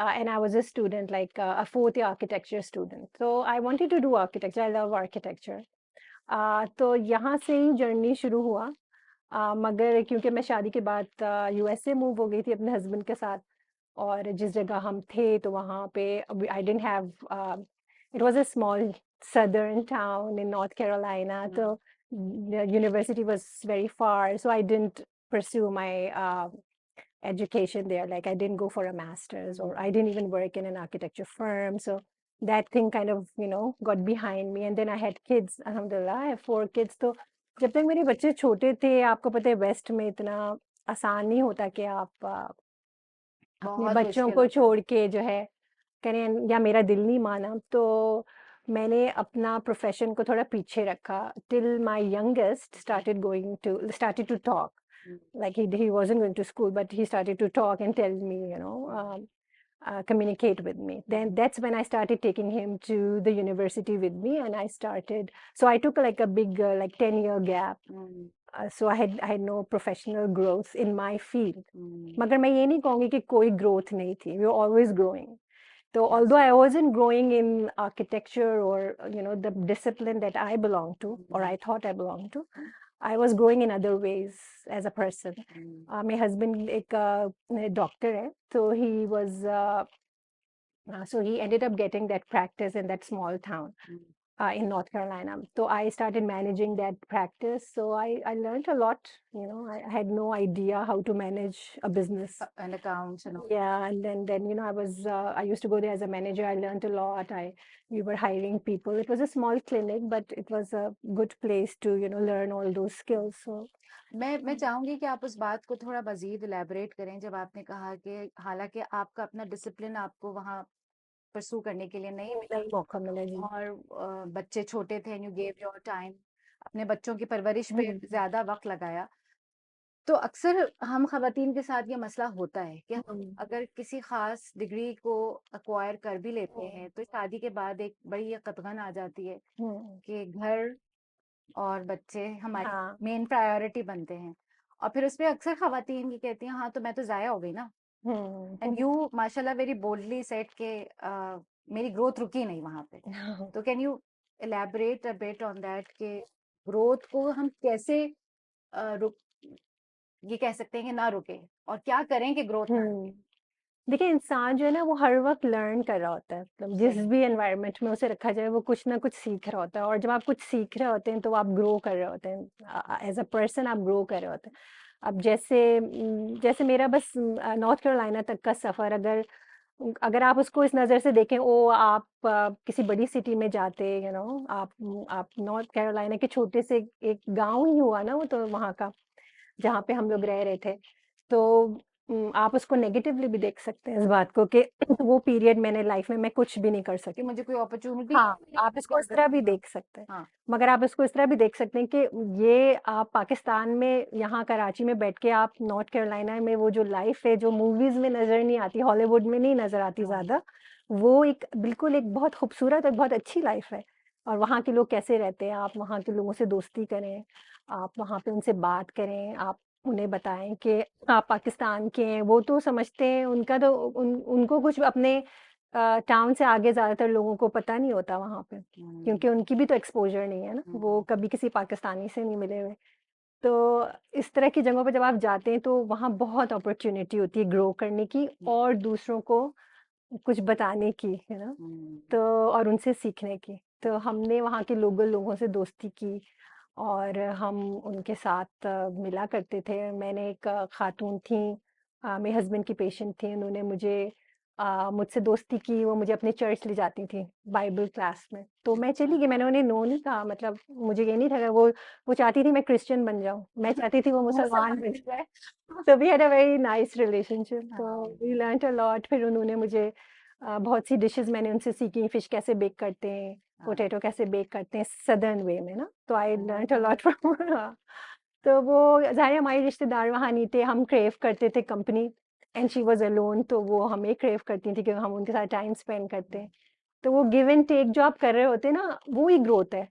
and I was a student, like a fourth year architecture student. So I wanted to do architecture. I love architecture. तो यहाँ से ही journey शुरू हुआ। मगर क्योंकि मैं शादी के बाद यूएसए मूव हो गई थी अपने हस्बैंड के साथ, और जिस जगह हम थे तो वहाँ पे I didn't have, it was a small southern town in North Carolina. So the university was very far, so I didn't pursue my education there. Like I didn't go for a master's, or I didn't even work in an architecture firm. So that thing kind of, got behind me. And then I had kids. Alhamdulillah, I have 4 kids. तो जब तक मेरे बच्चे छोटे थे, आपको पता है वेस्ट में इतना आसान नहीं होता कि आप अपने बहुत बच्चों मुश्किल को होता है। छोड़ के जो है करें, या मेरा दिल नहीं माना, तो मैंने अपना प्रोफेशन को थोड़ा पीछे रखा till my youngest started to talk. Like he wasn't going to school, but he started to talk and tell me, communicate with me. Then that's when I started taking him to the university with me, and I started. So I took like a big, like 10-year gap. So I had no professional growth in my field. मगर मैं ये नहीं कहूँगी कि कोई growth नहीं थी. We were always growing. So although I wasn't growing in architecture, or the discipline that I belong to, or I thought I belonged to, I was growing in other ways as a person. My husband एक doctor है, so he ended up getting that practice in that small town in North Carolina. So I started managing that practice. So I learned a lot. I had no idea how to manage a business. And accounts and all. Yeah, and then I used to go there as a manager. I learned a lot. We were hiring people. It was a small clinic, but it was a good place to learn all those skills. So मैं चाहूंगी कि आप उस बात को थोड़ा मजीद elaborate करें, जब आपने कहा कि हालांकि आपका अपना डिसिप्लिन आपको वहाँ परसू करने के लिए नहीं मिला, नहीं मौका मिला जी। और बच्चे छोटे थे, यू गेव योर टाइम, अपने बच्चों की परवरिश पे ज्यादा वक्त लगाया। तो अक्सर हम खवातीन के साथ ये मसला होता है कि हम अगर किसी खास डिग्री को अक्वायर कर भी लेते हैं, तो शादी के बाद एक बड़ी ये कतगन आ जाती है कि घर और बच्चे हमारी हाँ। मेन प्रायोरिटी बनते हैं। और फिर उसमें अक्सर खवातीन ये कहती हैं, हाँ तो मैं तो जाया हो गई ना। एंड यू माशाल्लाह वेरी बोल्डली सेड के मेरी ग्रोथ रुकी नहीं वहां पे। तो can you elaborate a bit on that कि ग्रोथ को हम कैसे रुक ये कह सकते हैं कि ना रुके, और क्या करें कि ग्रोथ ना रुके। देखिए, इंसान जो है ना वो हर वक्त लर्न कर रहा होता है। मतलब जिस सही। भी एनवायरनमेंट में उसे रखा जाए, वो कुछ ना कुछ सीख रहा होता है, और जब आप कुछ सीख रहे होते हैं तो आप ग्रो कर रहे होते हैं, एज अ पर्सन आप ग्रो कर रहे होते हैं। अब जैसे मेरा बस नॉर्थ कैरोलिना तक का सफर, अगर अगर आप उसको इस नज़र से देखें, ओ आप किसी बड़ी सिटी में जाते, आप नॉर्थ कैरोलिना के छोटे से एक गांव ही हुआ ना वो, तो वहाँ का जहाँ पे हम लोग रह रहे थे। तो आप उसको नेगेटिवली भी देख सकते हैं इस बात को कि वो पीरियड मैंने लाइफ में मैं कुछ भी नहीं कर कि सकी। मुझे कोई अपॉर्चुनिटी हाँ, मिली आप कि इसको इस अगर। तरह भी हाँ। देख सकते हैं। हाँ। मगर आप इसको इस तरह भी देख सकते हैं कि ये आप पाकिस्तान में, यहाँ कराची में बैठ के आप नॉर्थ कैरोलिना में वो जो लाइफ है, जो मूवीज़ में नज़र नहीं आती, हॉलीवुड में नहीं नज़र आती ज़्यादा, वो एक बिल्कुल एक बहुत खूबसूरत और बहुत अच्छी लाइफ है। और वहाँ के लोग कैसे रहते हैं, आप वहाँ के लोगों से दोस्ती करें, आप वहाँ पे उनसे बात करें, आप उन्हें बताएँ कि आप पाकिस्तान के हैं। वो तो समझते हैं, उनका तो उनको कुछ अपने टाउन से आगे ज़्यादातर लोगों को पता नहीं होता वहाँ पे, क्योंकि उनकी भी तो एक्सपोज़र नहीं है ना, वो कभी किसी पाकिस्तानी से नहीं मिले हुए। तो इस तरह की जगहों पे जब आप जाते हैं तो वहाँ बहुत अपॉर्च्युनिटी होती है ग्रो करने की, और दूसरों को कुछ बताने की, तो और उनसे सीखने की। तो हमने वहाँ के लोकल लोगों से दोस्ती की, और हम उनके साथ मिला करते थे। मैंने एक खातून थी, मेरे हस्बैंड की पेशेंट थी, उन्होंने मुझसे दोस्ती की, वो मुझे अपने चर्च ले जाती थी बाइबल क्लास में। तो मैं चली गई, मैंने उन्हें नो नहीं कहा, मतलब मुझे ये नहीं था कि वो चाहती थी मैं क्रिश्चियन बन जाऊँ, मैं चाहती थी वो मुसलमान बन जाए। तो we had a very nice relationship, तो वी लर्नड अ लॉट। फिर उन्होंने मुझे बहुत सी डिशेस मैंने उनसे सीखी, फिश कैसे बेक करते हैं, पोटैटो कैसे बेक करते हैं सदर्न वे में ना, तो I learned a lot from हाँ। तो वो ज़ाहिर है हमारे रिश्तेदार वहाँ नहीं थे, हम क्रेव करते थे company, and she was alone, तो वो हमें क्रेव करती थी कि हम उनके साथ टाइम स्पेंड करते हैं। तो वो गिव एंड टेक जो आप कर रहे होते हैं ना, वो ही ग्रोथ है।